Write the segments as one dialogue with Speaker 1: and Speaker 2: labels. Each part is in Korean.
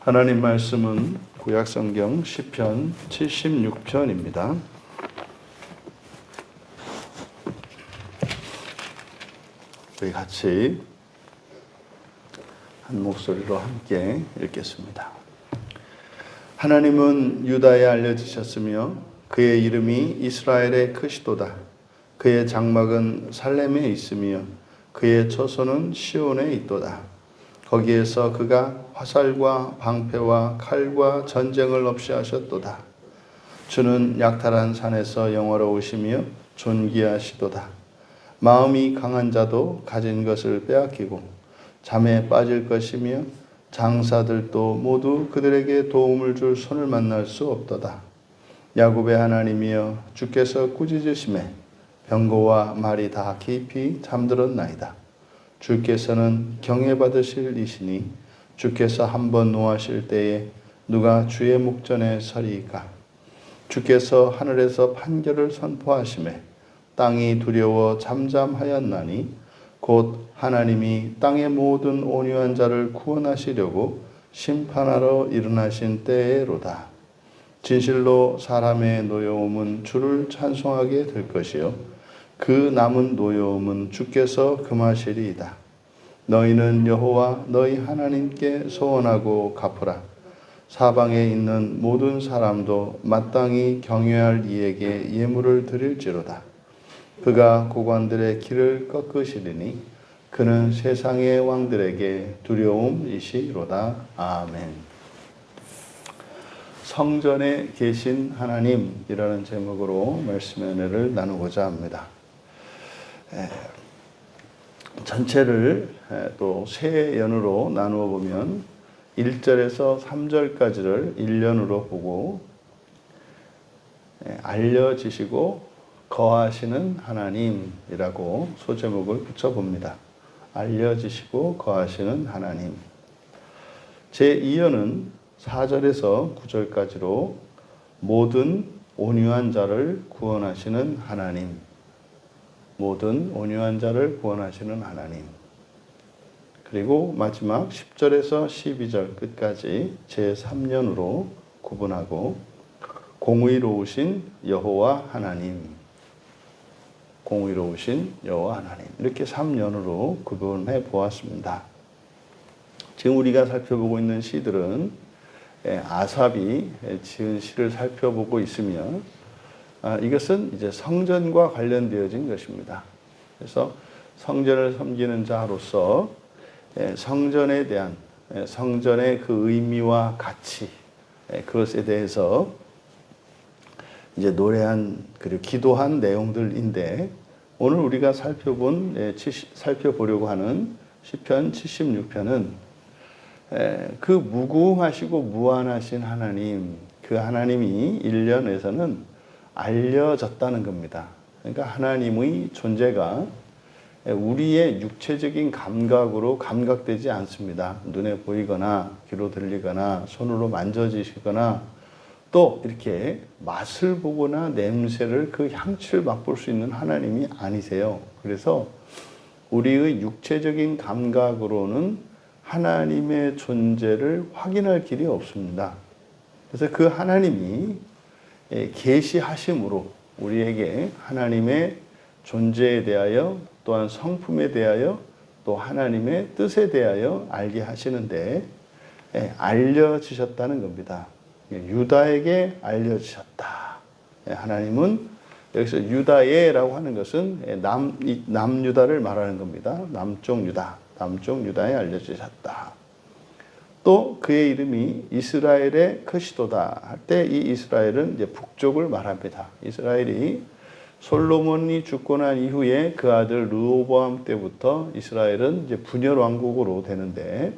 Speaker 1: 하나님 말씀은 구약성경 시편 76편입니다. 우리 같이 한 목소리로 함께 읽겠습니다. 하나님은 유다에 알려지셨으며 그의 이름이 이스라엘에 크시도다. 그의 장막은 살렘에 있으며 그의 처소는 시온에 있도다. 거기에서 그가 화살과 방패와 칼과 전쟁을 없이 하셨도다. 주는 약탈한 산에서 영화로우시며 존귀하시도다. 마음이 강한 자도 가진 것을 빼앗기고 잠에 빠질 것이며 장사들도 모두 그들에게 도움을 줄 손을 만날 수 없도다. 야곱의 하나님이여 주께서 꾸짖으심에 병거와 말이 다 깊이 잠들었나이다. 주께서는 경외받으실 이시니 주께서 한번 노하실 때에 누가 주의 목전에 서리이까. 주께서 하늘에서 판결을 선포하심에 땅이 두려워 잠잠하였나니 곧 하나님이 땅의 모든 온유한 자를 구원하시려고 심판하러 일어나신 때로다. 진실로 사람의 노여움은 주를 찬송하게 될 것이요 그 남은 노여움은 주께서 금하시리이다. 너희는 여호와 너희 하나님께 소원하고 갚으라. 사방에 있는 모든 사람도 마땅히 경외할 이에게 예물을 드릴지로다. 그가 고관들의 길을 꺾으시리니 그는 세상의 왕들에게 두려움이시로다. 아멘. 성전에 계신 하나님이라는 제목으로 말씀의 은혜를 나누고자 합니다. 전체를 또 세 연으로 나누어 보면 1절에서 3절까지를 1년으로 보고 알려지시고 거하시는 하나님이라고 소제목을 붙여봅니다. 알려지시고 거하시는 하나님. 제2연은 4절에서 9절까지로 모든 온유한 자를 구원하시는 하나님. 모든 온유한 자를 구원하시는 하나님. 그리고 마지막 10절에서 12절 끝까지 제3년으로 구분하고 공의로우신 여호와 하나님. 공의로우신 여호와 하나님. 이렇게 3년으로 구분해 보았습니다. 지금 우리가 살펴보고 있는 시들은 아삽이 지은 시를 살펴보고 있으며 이것은 이제 성전과 관련되어진 것입니다. 그래서 성전을 섬기는 자로서 성전에 대한 성전의 그 의미와 가치 그것에 대해서 이제 노래한 그리고 기도한 내용들인데 오늘 우리가 살펴보려고 하는 시편 76편은 그 무궁하시고 무한하신 하나님, 그 하나님이 1년에서는 알려졌다는 겁니다. 그러니까 하나님의 존재가 우리의 육체적인 감각으로 감각되지 않습니다. 눈에 보이거나 귀로 들리거나 손으로 만져지시거나 또 이렇게 맛을 보거나 냄새를 그 향취를 맛볼 수 있는 하나님이 아니세요. 그래서 우리의 육체적인 감각으로는 하나님의 존재를 확인할 길이 없습니다. 그래서 그 하나님이 계시하심으로 우리에게 하나님의 존재에 대하여 또한 성품에 대하여 또 하나님의 뜻에 대하여 알게 하시는데 알려지셨다는 겁니다. 유다에게 알려지셨다. 하나님은 여기서 유다에라고 하는 것은 남유다를 말하는 겁니다. 남쪽 유다에 알려지셨다. 또 그의 이름이 이스라엘의 크시도다 할 때 이 이스라엘은 이제 북쪽을 말합니다. 이스라엘이 솔로몬이 죽고 난 이후에 그 아들 르호보암 때부터 이스라엘은 이제 분열 왕국으로 되는데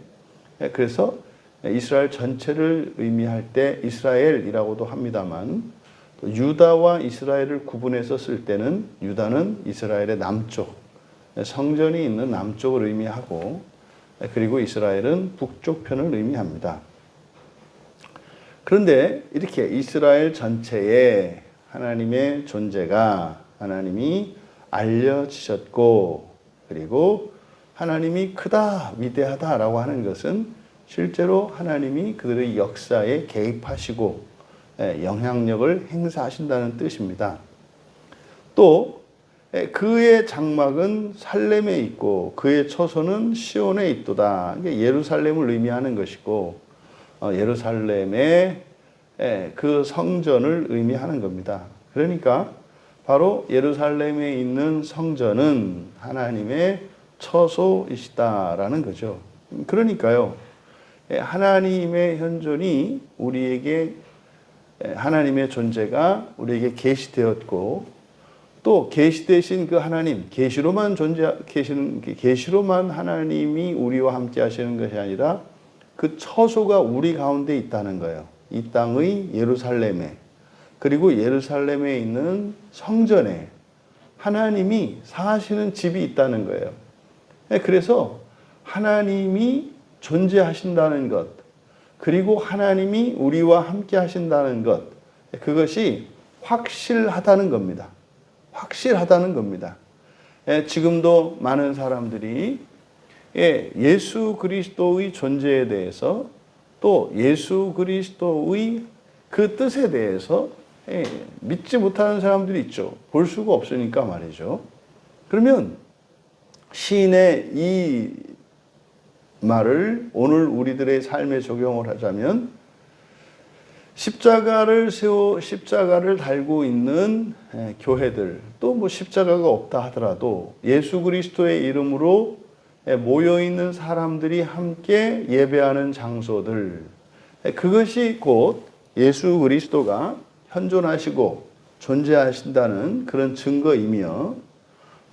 Speaker 1: 그래서 이스라엘 전체를 의미할 때 이스라엘이라고도 합니다만 또 유다와 이스라엘을 구분해서 쓸 때는 유다는 이스라엘의 남쪽 성전이 있는 남쪽을 의미하고 그리고 이스라엘은 북쪽 편을 의미합니다. 그런데 이렇게 이스라엘 전체에 하나님의 존재가 하나님이 알려지셨고 그리고 하나님이 크다 위대하다라고 하는 것은 실제로 하나님이 그들의 역사에 개입하시고 영향력을 행사하신다는 뜻입니다. 또 그의 장막은 살렘에 있고 그의 처소는 시온에 있도다. 이게 예루살렘을 의미하는 것이고 예루살렘의 그 성전을 의미하는 겁니다. 그러니까 바로 예루살렘에 있는 성전은 하나님의 처소이시다라는 거죠. 그러니까요, 하나님의 현존이 우리에게 하나님의 존재가 우리에게 계시되었고 또 계시되신 그 하나님, 계시로만 계시는 계시로만 하나님이 우리와 함께 하시는 것이 아니라 그 처소가 우리 가운데 있다는 거예요. 이 땅의 예루살렘에, 그리고 예루살렘에 있는 성전에 하나님이 사시는 집이 있다는 거예요. 그래서 하나님이 존재하신다는 것, 그리고 하나님이 우리와 함께 하신다는 것, 그것이 확실하다는 겁니다. 확실하다는 겁니다. 지금도 많은 사람들이 예수 그리스도의 존재에 대해서 또 예수 그리스도의 그 뜻에 대해서 믿지 못하는 사람들이 있죠. 볼 수가 없으니까 말이죠. 그러면 시인의 이 말을 오늘 우리들의 삶에 적용을 하자면 십자가를 달고 있는 교회들, 또 뭐 십자가가 없다 하더라도 예수 그리스도의 이름으로 모여 있는 사람들이 함께 예배하는 장소들, 그것이 곧 예수 그리스도가 현존하시고 존재하신다는 그런 증거이며,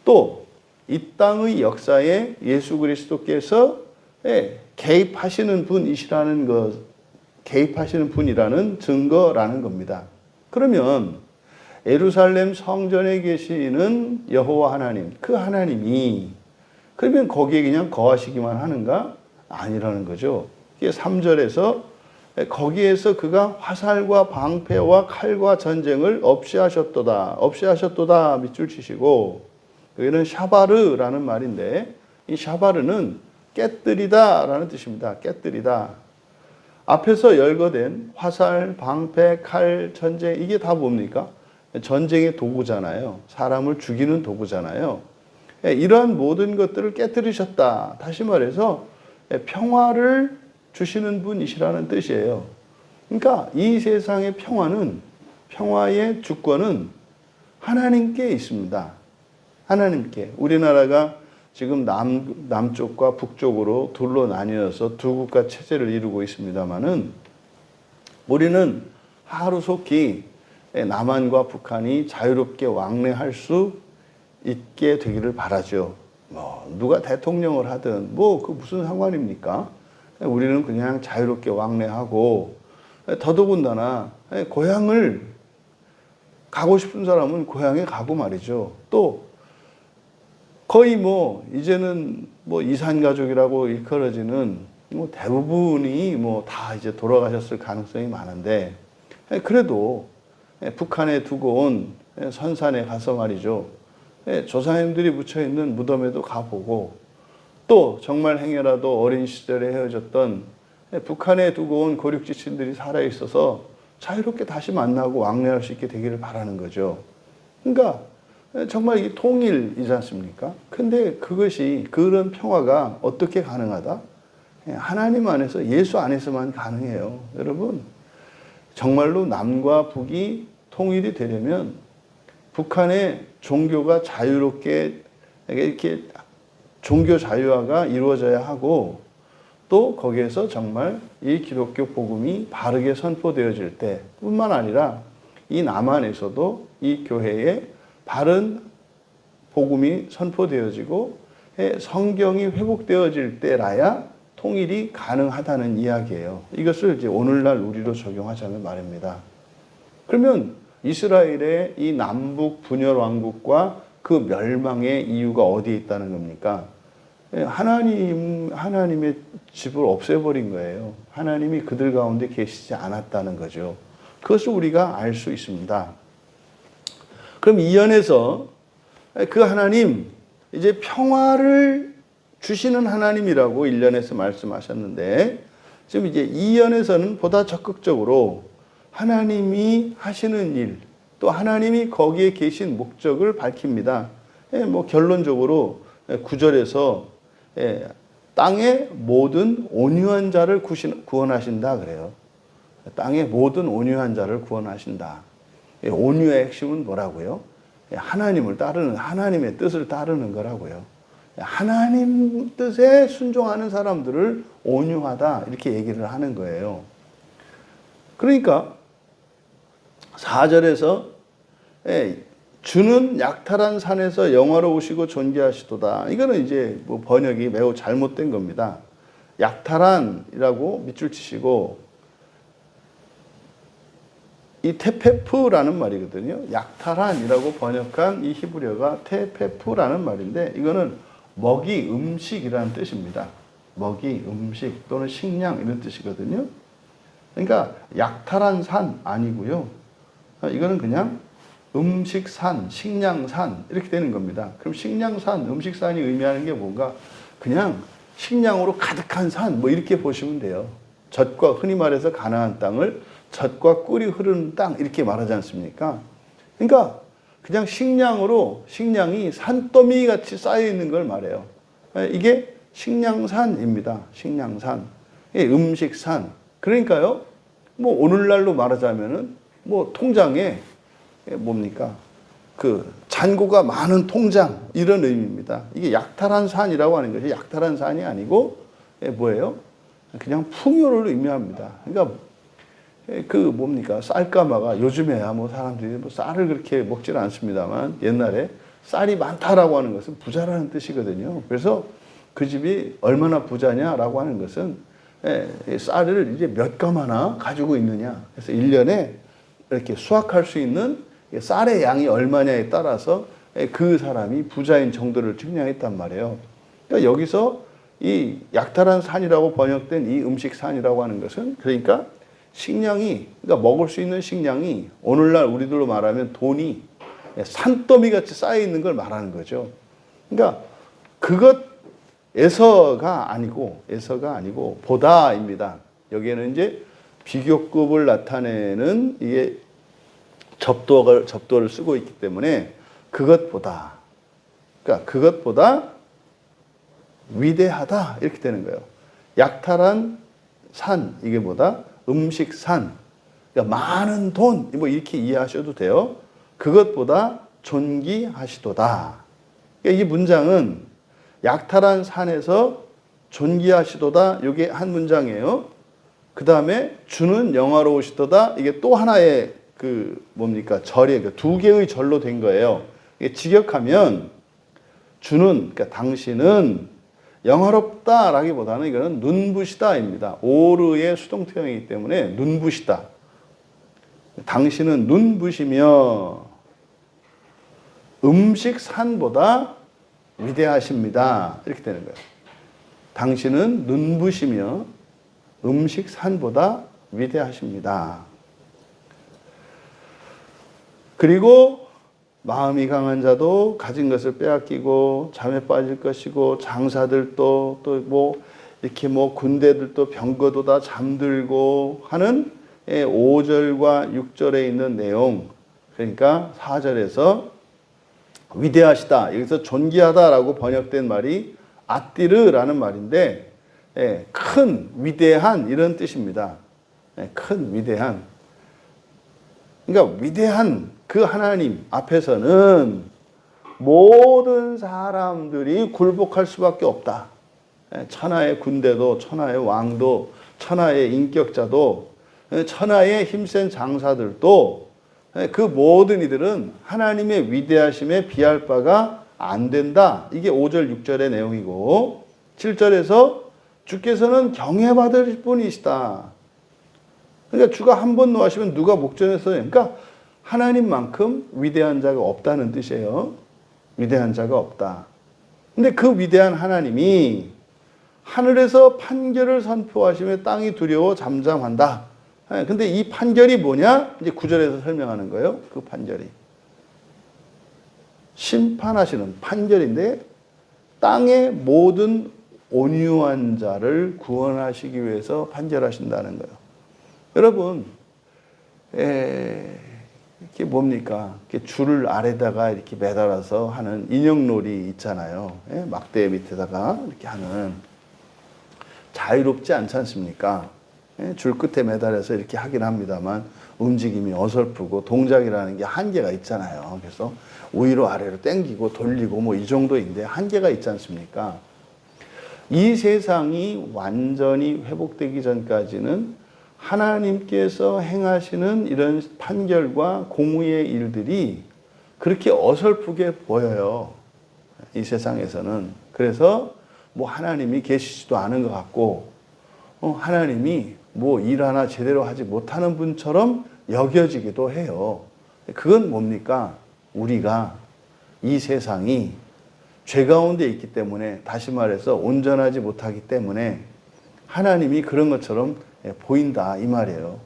Speaker 1: 또 이 땅의 역사에 예수 그리스도께서 개입하시는 분이시라는 것, 개입하시는 분이라는 증거라는 겁니다. 그러면 예루살렘 성전에 계시는 여호와 하나님, 그 하나님이 그러면 거기에 그냥 거하시기만 하는가? 아니라는 거죠. 3절에서 거기에서 그가 화살과 방패와 칼과 전쟁을 없이 하셨도다 밑줄 치시고, 여기는 샤바르라는 말인데 이 샤바르는 깨뜨리다라는 뜻입니다. 깨뜨리다. 앞에서 열거된 화살, 방패, 칼, 전쟁, 이게 다 뭡니까? 전쟁의 도구잖아요. 사람을 죽이는 도구잖아요. 이러한 모든 것들을 깨뜨리셨다. 다시 말해서 평화를 주시는 분이시라는 뜻이에요. 그러니까 이 세상의 평화의 주권은 하나님께 있습니다. 하나님께. 우리나라가 지금 남쪽과 북쪽으로 둘로 나뉘어서 두 국가 체제를 이루고 있습니다만은 우리는 하루속히 남한과 북한이 자유롭게 왕래할 수 있게 되기를 바라죠. 누가 대통령을 하든 그 무슨 상관입니까? 우리는 그냥 자유롭게 왕래하고, 더더군다나 고향을 가고 싶은 사람은 고향에 가고 말이죠. 또 거의 이제는 이산가족이라고 일컬어지는 대부분이 다 이제 돌아가셨을 가능성이 많은데, 그래도 북한에 두고 온 선산에 가서 말이죠. 조상님들이 묻혀 있는 무덤에도 가보고, 또 정말 행여라도 어린 시절에 헤어졌던 북한에 두고 온 고륙지친들이 살아있어서 자유롭게 다시 만나고 왕래할 수 있게 되기를 바라는 거죠. 그러니까 정말 이게 통일이지 않습니까? 근데 그런 평화가 어떻게 가능하다? 하나님 안에서, 예수 안에서만 가능해요. 여러분, 정말로 남과 북이 통일이 되려면 북한의 종교가 자유롭게 이렇게 종교 자유화가 이루어져야 하고, 또 거기에서 정말 이 기독교 복음이 바르게 선포되어질 때 뿐만 아니라 이 남한에서도 이 교회에 바른 복음이 선포되어지고 성경이 회복되어질 때라야 통일이 가능하다는 이야기예요. 이것을 이제 오늘날 우리로 적용하자면 말입니다. 그러면 이스라엘의 이 남북 분열 왕국과 그 멸망의 이유가 어디에 있다는 겁니까? 하나님의 집을 없애버린 거예요. 하나님이 그들 가운데 계시지 않았다는 거죠. 그것을 우리가 알 수 있습니다. 그럼 이 연에서 그 하나님, 이제 평화를 주시는 하나님이라고 1년에서 말씀하셨는데, 지금 이제 이 연에서는 보다 적극적으로 하나님이 하시는 일, 또 하나님이 거기에 계신 목적을 밝힙니다. 뭐 결론적으로 9절에서 땅의 모든 온유한 자를 구원하신다 그래요. 땅의 모든 온유한 자를 구원하신다. 온유의 핵심은 뭐라고요? 하나님을 따르는, 하나님의 뜻을 따르는 거라고요. 하나님 뜻에 순종하는 사람들을 온유하다 이렇게 얘기를 하는 거예요. 그러니까 4절에서 주는 약탈한 산에서 영화로우시고 존귀하시도다. 이거는 이제 뭐 번역이 매우 잘못된 겁니다. 약탈한이라고 밑줄 치시고 이 테페프라는 말이거든요. 약탈한이라고 번역한 이 히브리어가 테페프라는 말인데 이거는 먹이, 음식이라는 뜻입니다. 먹이, 음식 또는 식량 이런 뜻이거든요. 그러니까 약탈한 산 아니고요. 이거는 그냥 음식산, 식량산 이렇게 되는 겁니다. 그럼 식량산, 음식산이 의미하는 게 뭔가 그냥 식량으로 가득한 산 뭐 이렇게 보시면 돼요. 젖과 흔히 말해서 가나안 땅을 젖과 꿀이 흐르는 땅 이렇게 말하지 않습니까? 그러니까 그냥 식량이 산더미 같이 쌓여 있는 걸 말해요. 이게 식량산입니다. 식량산. 음식산. 그러니까요. 뭐 오늘날로 말하자면은 뭐 통장에 뭡니까? 그 잔고가 많은 통장 이런 의미입니다. 이게 약탈한 산이라고 하는 것이 약탈한 산이 아니고 뭐예요? 그냥 풍요를 의미합니다. 그러니까 그 뭡니까? 쌀가마가 요즘에야 뭐 사람들이 뭐 쌀을 그렇게 먹지는 않습니다만 옛날에 쌀이 많다라고 하는 것은 부자라는 뜻이거든요. 그래서 그 집이 얼마나 부자냐라고 하는 것은 쌀을 이제 몇 가마나 가지고 있느냐. 그래서 1년에 이렇게 수확할 수 있는 쌀의 양이 얼마냐에 따라서 그 사람이 부자인 정도를 측량했단 말이에요. 그러니까 여기서 이 약탈한 산이라고 번역된 이 음식산이라고 하는 것은 그러니까 식량이, 그러니까 먹을 수 있는 식량이 오늘날 우리들로 말하면 돈이 산더미 같이 쌓여 있는 걸 말하는 거죠. 그러니까 에서가 아니고 보다입니다. 여기에는 이제 비교급을 나타내는 이게 접도를 쓰고 있기 때문에 그것보다, 그러니까 그것보다 위대하다 이렇게 되는 거예요. 약탈한 산 이게 뭐다? 음식산, 그러니까 많은 돈 뭐 이렇게 이해하셔도 돼요. 그것보다 존귀하시도다. 그러니까 이 문장은 약탈한 산에서 존귀하시도다. 이게 한 문장이에요. 그 다음에 주는 영화로우시도다. 이게 또 하나의 그 뭡니까? 절의 두 개의 절로 된 거예요. 이게 직역하면 주는, 그러니까 당신은 영화롭다라기보다는 이거는 눈부시다입니다. 오르의 수동태형이기 때문에 눈부시다. 당신은 눈부시며 음식산보다 위대하십니다. 이렇게 되는 거예요. 당신은 눈부시며 음식산보다 위대하십니다. 그리고 마음이 강한 자도 가진 것을 빼앗기고 잠에 빠질 것이고 장사들도 또 뭐 이렇게 뭐 군대들도 병거도 다 잠들고 하는 5절과 6절에 있는 내용. 그러니까 4절에서 위대하시다. 여기서 존귀하다라고 번역된 말이 아띠르라는 말인데 큰 위대한 이런 뜻입니다. 큰 위대한. 그러니까 위대한 그 하나님 앞에서는 모든 사람들이 굴복할 수밖에 없다. 천하의 군대도, 천하의 왕도, 천하의 인격자도, 천하의 힘센 장사들도 그 모든 이들은 하나님의 위대하심에 비할 바가 안 된다. 이게 5절, 6절의 내용이고 7절에서 주께서는 경외받을 분이시다. 그러니까 주가 한 번 노하시면 누가 목전에서 그러니까 하나님만큼 위대한 자가 없다는 뜻이에요. 위대한 자가 없다. 근데 그 위대한 하나님이 하늘에서 판결을 선포하시며 땅이 두려워 잠잠한다. 근데 이 판결이 뭐냐? 이제 9절에서 설명하는 거예요. 그 판결이. 심판하시는 판결인데 땅의 모든 온유한 자를 구원하시기 위해서 판결하신다는 거예요. 여러분, 이게 뭡니까? 이렇게 줄을 아래다가 이렇게 매달아서 하는 인형놀이 있잖아요. 막대 밑에다가 이렇게 하는. 자유롭지 않지 않습니까? 줄 끝에 매달아서 이렇게 하긴 합니다만 움직임이 어설프고 동작이라는 게 한계가 있잖아요. 그래서 위로 아래로 당기고 돌리고 뭐 이 정도인데 한계가 있지 않습니까? 이 세상이 완전히 회복되기 전까지는 하나님께서 행하시는 이런 판결과 공의의 일들이 그렇게 어설프게 보여요. 이 세상에서는. 그래서 뭐 하나님이 계시지도 않은 것 같고, 하나님이 뭐 일 하나 제대로 하지 못하는 분처럼 여겨지기도 해요. 그건 뭡니까? 우리가 이 세상이 죄 가운데 있기 때문에, 다시 말해서 온전하지 못하기 때문에 하나님이 그런 것처럼 보인다 이 말이에요.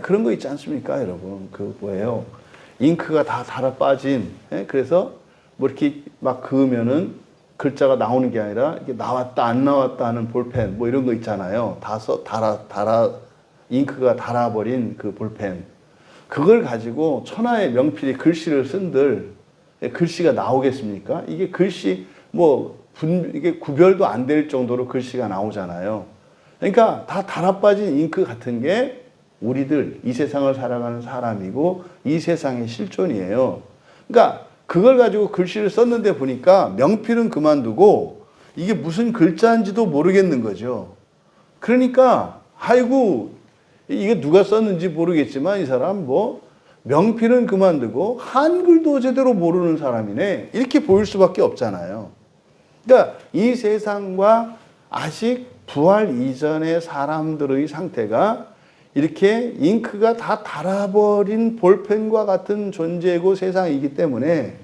Speaker 1: 그런 거 있지 않습니까, 여러분? 그 뭐예요? 잉크가 다 달아 빠진, 그래서 뭐 이렇게 막 그으면은 글자가 나오는 게 아니라 이게 나왔다 안 나왔다 하는 볼펜 뭐 이런 거 있잖아요. 잉크가 달아버린 그 볼펜. 그걸 가지고 천하의 명필이 글씨를 쓴들 글씨가 나오겠습니까? 이게 글씨 이게 구별도 안 될 정도로 글씨가 나오잖아요. 그러니까 다 달아빠진 잉크 같은 게 우리들 이 세상을 살아가는 사람이고 이 세상의 실존이에요. 그러니까 그걸 가지고 글씨를 썼는데 보니까 명필은 그만두고 이게 무슨 글자인지도 모르겠는 거죠. 그러니까 아이고 이게 누가 썼는지 모르겠지만 이 사람 명필은 그만두고 한글도 제대로 모르는 사람이네 이렇게 보일 수밖에 없잖아요. 그러니까 이 세상과 아직 부활 이전의 사람들의 상태가 이렇게 잉크가 다 달아버린 볼펜과 같은 존재고 세상이기 때문에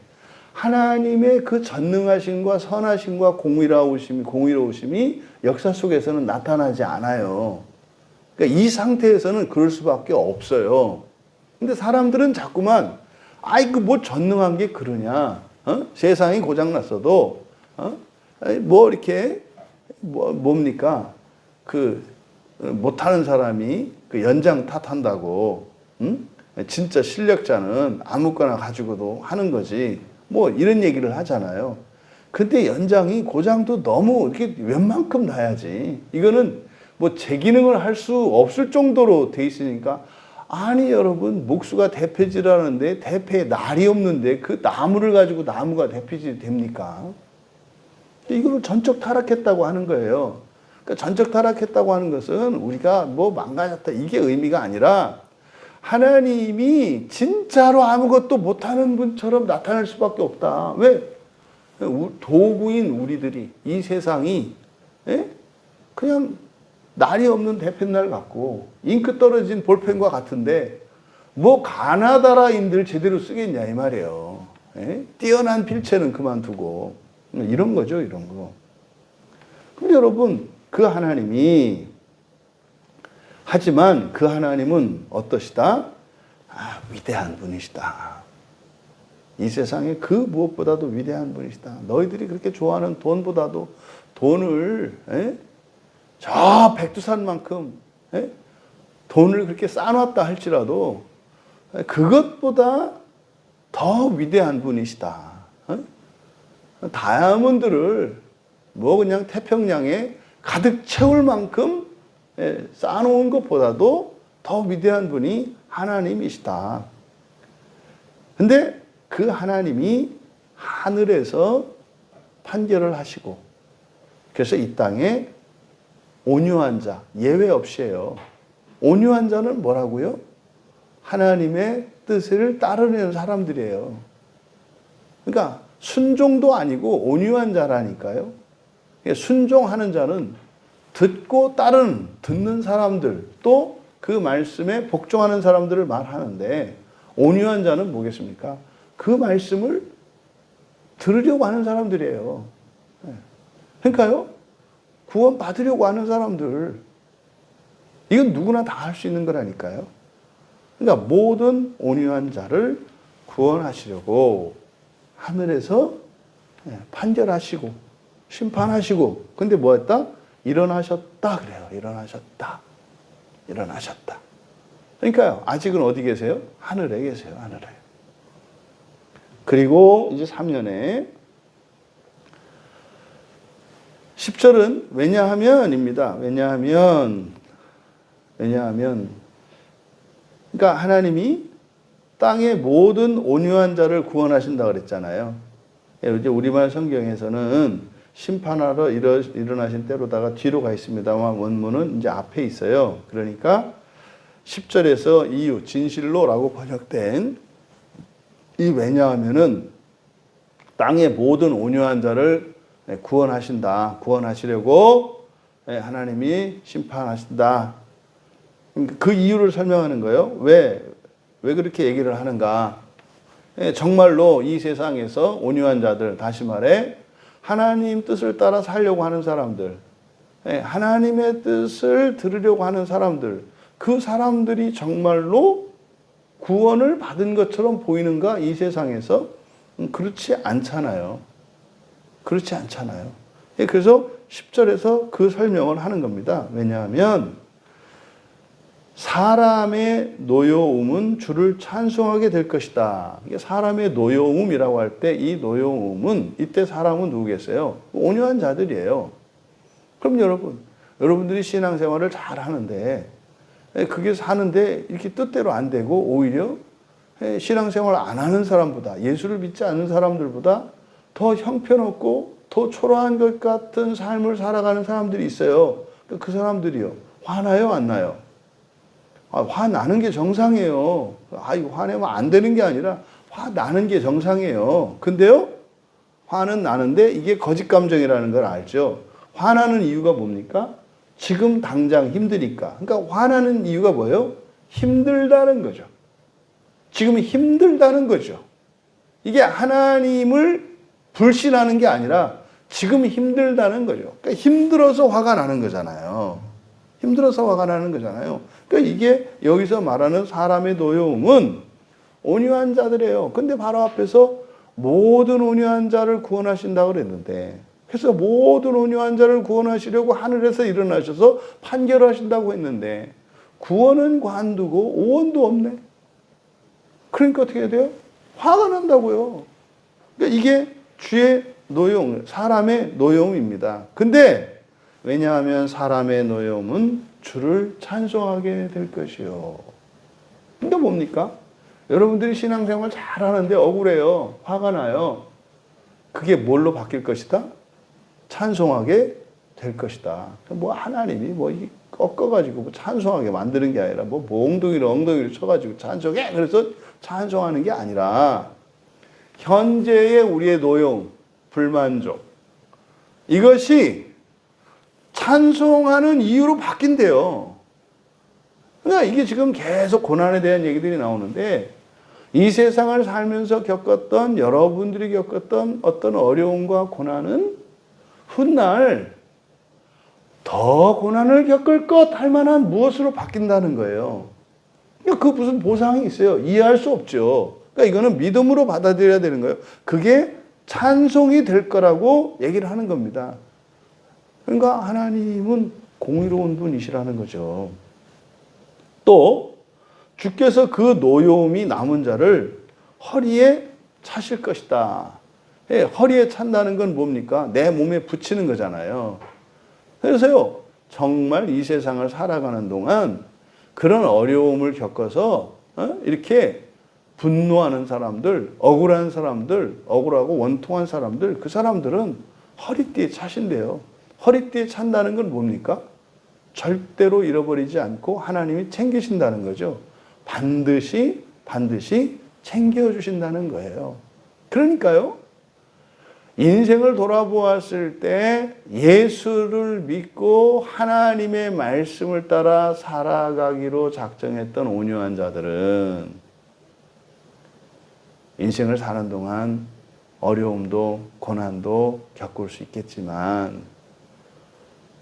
Speaker 1: 하나님의 그 전능하심과 선하심과 공의로우심이 역사 속에서는 나타나지 않아요. 그러니까 이 상태에서는 그럴 수밖에 없어요. 근데 사람들은 자꾸만 뭐 전능한 게 그러냐? 세상이 고장났어도 뭡니까? 못하는 사람이 그 연장 탓한다고, 진짜 실력자는 아무거나 가지고도 하는 거지. 이런 얘기를 하잖아요. 근데 연장이 고장도 너무 이렇게 웬만큼 나야지. 이거는 제 기능을 할 수 없을 정도로 돼 있으니까. 아니, 여러분, 목수가 대패질하는데 대패에 날이 없는데 그 나무를 가지고 나무가 대패질이 됩니까? 이걸 전적 타락했다고 하는 거예요. 그러니까 전적 타락했다고 하는 것은 우리가 망가졌다 이게 의미가 아니라 하나님이 진짜로 아무것도 못하는 분처럼 나타날 수밖에 없다. 왜? 도구인 우리들이 이 세상이 그냥 날이 없는 대펜날 같고 잉크 떨어진 볼펜과 같은데 가나다라인들 제대로 쓰겠냐 이 말이에요. 뛰어난 필체는 그만두고 이런 거죠, 이런 거. 그럼 여러분, 하지만 그 하나님은 어떠시다? 위대한 분이시다. 이 세상에 그 무엇보다도 위대한 분이시다. 너희들이 그렇게 좋아하는 돈보다도 돈을 저 백두산만큼 돈을 그렇게 쌓아놨다 할지라도 그것보다 더 위대한 분이시다. 다이아몬드를 그냥 태평양에 가득 채울 만큼 쌓아놓은 것보다도 더 위대한 분이 하나님이시다. 근데 그 하나님이 하늘에서 판결을 하시고 그래서 이 땅에 온유한 자, 예외 없이 해요. 온유한 자는 뭐라고요? 하나님의 뜻을 따르는 사람들이에요. 그러니까 순종도 아니고 온유한 자라니까요. 순종하는 자는 듣고 듣는 사람들, 또 그 말씀에 복종하는 사람들을 말하는데, 온유한 자는 뭐겠습니까? 그 말씀을 들으려고 하는 사람들이에요. 그러니까요, 구원 받으려고 하는 사람들. 이건 누구나 다 할 수 있는 거라니까요. 그러니까 모든 온유한 자를 구원하시려고 하늘에서 판결하시고, 심판하시고, 근데 뭐 했다? 일어나셨다 그래요. 일어나셨다. 그러니까요, 아직은 어디 계세요? 하늘에 계세요, 하늘에. 그리고 이제 3년에 10절은 왜냐하면입니다. 왜냐하면 그러니까 하나님이 땅의 모든 온유한 자를 구원하신다 그랬잖아요. 이제 우리말 성경에서는 심판하러 일어나신 때로다가 뒤로 가 있습니다만 원문은 이제 앞에 있어요. 그러니까 10절에서 이유, 진실로라고 번역된 이 왜냐하면은 땅의 모든 온유한 자를 구원하시려고 하나님이 심판하신다. 그 이유를 설명하는 거예요. 왜 그렇게 얘기를 하는가? 정말로 이 세상에서 온유한 자들, 다시 말해 하나님 뜻을 따라 살려고 하는 사람들, 하나님의 뜻을 들으려고 하는 사람들, 그 사람들이 정말로 구원을 받은 것처럼 보이는가? 이 세상에서? 그렇지 않잖아요. 그래서 10절에서 그 설명을 하는 겁니다. 왜냐하면 사람의 노여움은 주를 찬송하게 될 것이다. 이게 사람의 노여움이라고 할 때 이 노여움은 이때 사람은 누구겠어요? 온유한 자들이에요. 그럼 여러분들이 신앙생활을 잘 하는데 그게 사는데 이렇게 뜻대로 안 되고 오히려 신앙생활 안 하는 사람보다, 예수를 믿지 않는 사람들보다 더 형편없고 더 초라한 것 같은 삶을 살아가는 사람들이 있어요. 그 사람들이요. 화나요, 안 나요? 화나는 게 정상이에요. 이거 화내면 안 되는 게 아니라 화나는 게 정상이에요. 근데요, 화는 나는데 이게 거짓 감정이라는 걸 알죠. 화나는 이유가 뭡니까? 지금 당장 힘드니까. 그러니까 화나는 이유가 뭐예요? 힘들다는 거죠. 지금 힘들다는 거죠. 이게 하나님을 불신하는 게 아니라 지금 힘들다는 거죠. 그러니까 힘들어서 화가 나는 거잖아요. 그러니까 이게 여기서 말하는 사람의 노여움은 온유한 자들이에요. 근데 바로 앞에서 모든 온유한 자를 구원하신다고 그랬는데, 그래서 모든 온유한 자를 구원하시려고 하늘에서 일어나셔서 판결하신다고 했는데 구원은 관두고 오원도 없네. 그러니까 어떻게 해야 돼요? 화가 난다고요. 그러니까 이게 주의 노여움, 사람의 노여움입니다. 근데 왜냐하면 사람의 노여움은 주를 찬송하게 될 것이요. 그러니까 뭡니까? 여러분들이 신앙생활 잘하는데 억울해요. 화가 나요. 그게 뭘로 바뀔 것이다? 찬송하게 될 것이다. 하나님이 꺾어가지고 찬송하게 만드는 게 아니라 엉덩이를 쳐가지고 찬송해. 그래서 찬송하는 게 아니라 현재의 우리의 노여움, 불만족, 이것이 찬송하는 이유로 바뀐대요. 그러니까 이게 지금 계속 고난에 대한 얘기들이 나오는데 이 세상을 살면서 겪었던 여러분들이 겪었던 어떤 어려움과 고난은 훗날 더 고난을 겪을 것 할 만한 무엇으로 바뀐다는 거예요. 그 무슨 보상이 있어요? 이해할 수 없죠. 그러니까 이거는 믿음으로 받아들여야 되는 거예요. 그게 찬송이 될 거라고 얘기를 하는 겁니다. 그러니까 하나님은 공의로운 분이시라는 거죠. 또 주께서 그 노여움이 남은 자를 허리에 차실 것이다. 허리에 찬다는 건 뭡니까? 내 몸에 붙이는 거잖아요. 그래서요, 정말 이 세상을 살아가는 동안 그런 어려움을 겪어서 이렇게 분노하는 사람들, 억울한 사람들, 억울하고 원통한 사람들, 그 사람들은 허리띠에 차신대요. 허리띠에 찬다는 건 뭡니까? 절대로 잃어버리지 않고 하나님이 챙기신다는 거죠. 반드시 챙겨주신다는 거예요. 그러니까요, 인생을 돌아보았을 때 예수를 믿고 하나님의 말씀을 따라 살아가기로 작정했던 온유한 자들은 인생을 사는 동안 어려움도 고난도 겪을 수 있겠지만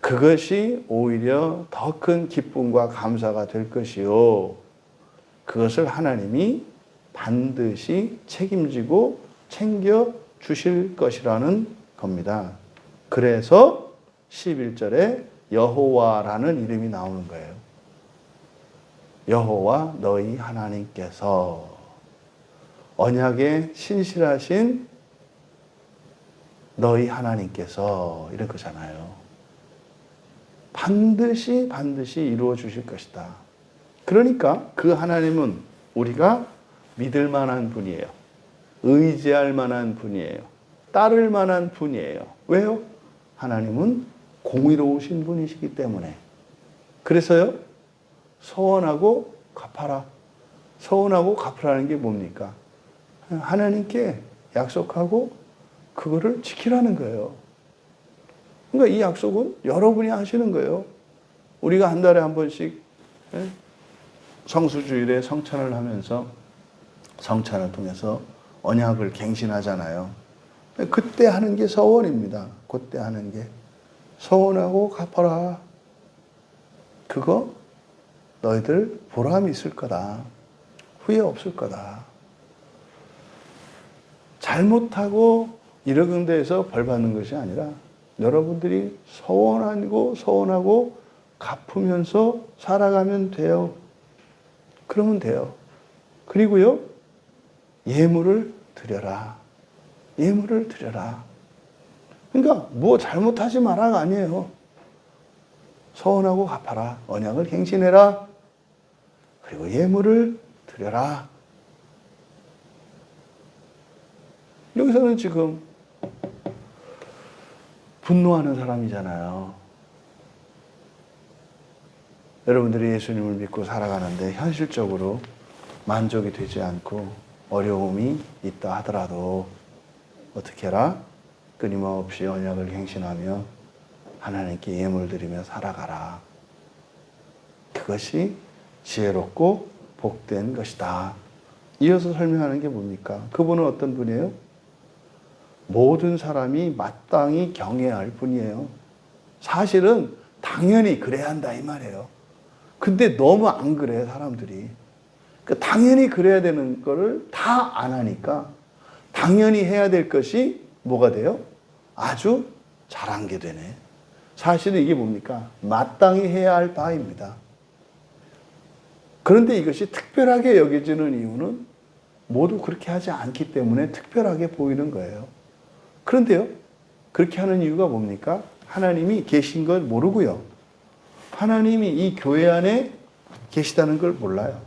Speaker 1: 그것이 오히려 더 큰 기쁨과 감사가 될 것이요, 그것을 하나님이 반드시 책임지고 챙겨 주실 것이라는 겁니다. 그래서 11절에 여호와라는 이름이 나오는 거예요. 여호와 너희 하나님께서 언약에 신실하신 너희 하나님께서 이런 거잖아요. 반드시 이루어 주실 것이다. 그러니까 그 하나님은 우리가 믿을 만한 분이에요. 의지할 만한 분이에요. 따를 만한 분이에요. 왜요? 하나님은 공의로우신 분이시기 때문에. 그래서요, 서원하고 갚아라. 서원하고 갚으라는 게 뭡니까? 하나님께 약속하고 그거를 지키라는 거예요. 그러니까 이 약속은 여러분이 하시는 거예요. 우리가 한 달에 한 번씩 성수주일에 성찬을 하면서 성찬을 통해서 언약을 갱신하잖아요. 그때 하는 게 서원입니다. 그때 하는 게. 서원하고 갚아라. 그거 너희들 보람이 있을 거다. 후회 없을 거다. 잘못하고 이런 데에서 벌 받는 것이 아니라 여러분들이 서원하고 갚으면서 살아가면 돼요. 그러면 돼요. 그리고요, 예물을 드려라. 예물을 드려라. 그러니까 뭐 잘못하지 마라가 아니에요. 서원하고 갚아라. 언약을 갱신해라. 그리고 예물을 드려라. 여기서는 지금 분노하는 사람이잖아요. 여러분들이 예수님을 믿고 살아가는데 현실적으로 만족이 되지 않고 어려움이 있다 하더라도 어떻게 해라? 끊임없이 언약을 갱신하며 하나님께 예물 드리며 살아가라. 그것이 지혜롭고 복된 것이다. 이어서 설명하는 게 뭡니까? 그분은 어떤 분이에요? 모든 사람이 마땅히 경외할 분이에요. 사실은 당연히 그래야 한다 이 말이에요. 근데 너무 안 그래 사람들이. 그러니까 당연히 그래야 되는 거를 다 안 하니까 당연히 해야 될 것이 뭐가 돼요? 아주 잘한 게 되네. 사실은 이게 뭡니까? 마땅히 해야 할 바입니다. 그런데 이것이 특별하게 여겨지는 이유는 모두 그렇게 하지 않기 때문에 특별하게 보이는 거예요. 그런데요, 그렇게 하는 이유가 뭡니까? 하나님이 계신 걸 모르고요. 하나님이 이 교회 안에 계시다는 걸 몰라요.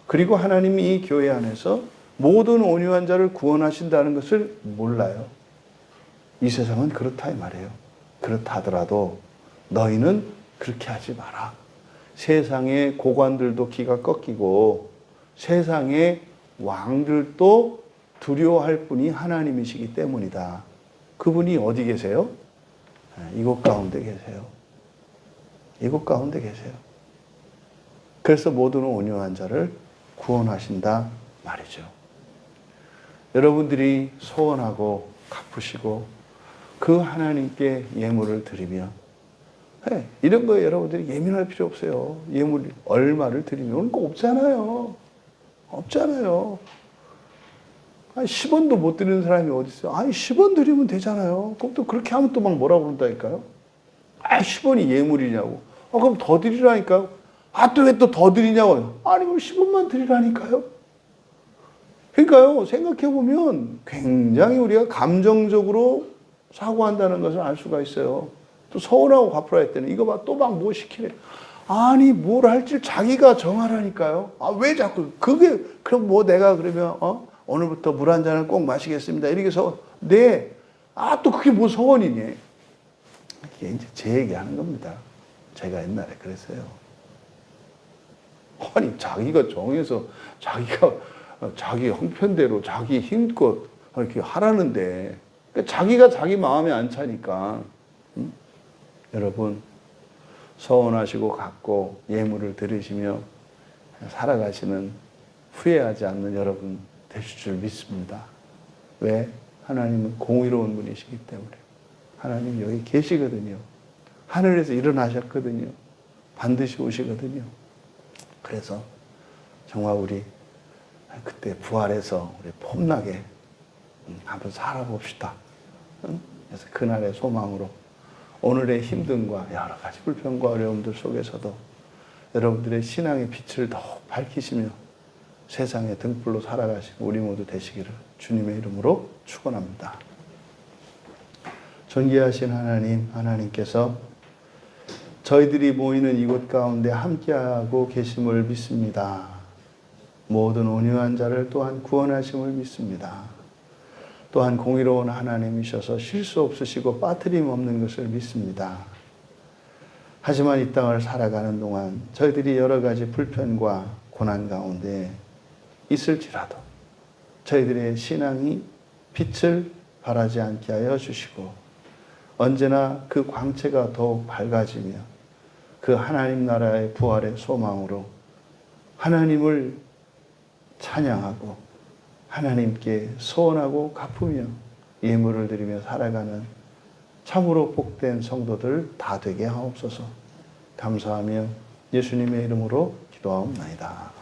Speaker 1: 그리고 하나님이 이 교회 안에서 모든 온유한 자를 구원하신다는 것을 몰라요. 이 세상은 그렇다 이 말이에요. 그렇다 하더라도 너희는 그렇게 하지 마라. 세상의 고관들도 기가 꺾이고 세상의 왕들도 두려워할 분이 하나님이시기 때문이다. 그분이 어디 계세요? 이곳 가운데 계세요. 이곳 가운데 계세요. 그래서 모든 온유한 자를 구원하신다 말이죠. 여러분들이 소원하고 갚으시고 그 하나님께 예물을 드리며 이런 거에 여러분들이 예민할 필요 없어요. 예물 얼마를 드리면 꼭 없잖아요. 없잖아요. 10원도 못 드리는 사람이 어디 있어요? 10원 드리면 되잖아요. 그럼 또 그렇게 하면 또 막 뭐라고 그런다니까요? 10원이 예물이냐고. 그럼 더 드리라니까요? 또 왜 또 더 드리냐고. 아니, 그럼 10원만 드리라니까요? 그러니까요, 생각해보면 굉장히 우리가 감정적으로 사고한다는 것을 알 수가 있어요. 또 서운하고 갚으라 했더니 이거 봐, 또 막 뭐 시키래. 아니, 뭘 할지 자기가 정하라니까요. 왜 자꾸, 그럼 뭐 내가 그러면, 오늘부터 물 한 잔을 꼭 마시겠습니다. 이렇게 네. 또 그게 뭐 서원이니? 이게 이제 제 얘기하는 겁니다. 제가 옛날에 그랬어요. 아니, 자기가 정해서 자기가 자기 형편대로 자기 힘껏 이렇게 하라는데, 그러니까 자기가 자기 마음에 안 차니까. 여러분, 서원하시고 갖고 예물을 드리시며 살아가시는 후회하지 않는 여러분 되실 줄 믿습니다. 왜? 하나님은 공의로운 분이시기 때문에. 하나님 여기 계시거든요. 하늘에서 일어나셨거든요. 반드시 오시거든요. 그래서 정말 우리 그때 부활해서 우리 폼나게 한번 살아봅시다. 그래서 그날의 소망으로 오늘의 힘듦과 여러 가지 불평과 어려움들 속에서도 여러분들의 신앙의 빛을 더욱 밝히시며 세상의 등불로 살아가시는 우리 모두 되시기를 주님의 이름으로 축원합니다. 존귀하신 하나님, 하나님께서 저희들이 모이는 이곳 가운데 함께하고 계심을 믿습니다. 모든 온유한 자를 또한 구원하심을 믿습니다. 또한 공의로운 하나님이셔서 실수 없으시고 빠트림 없는 것을 믿습니다. 하지만 이 땅을 살아가는 동안 저희들이 여러 가지 불편과 고난 가운데 있을지라도 저희들의 신앙이 빛을 발하지 않게 하여 주시고 언제나 그 광채가 더욱 밝아지며 그 하나님 나라의 부활의 소망으로 하나님을 찬양하고 하나님께 소원하고 갚으며 예물을 드리며 살아가는 참으로 복된 성도들 다 되게 하옵소서. 감사하며 예수님의 이름으로 기도하옵나이다.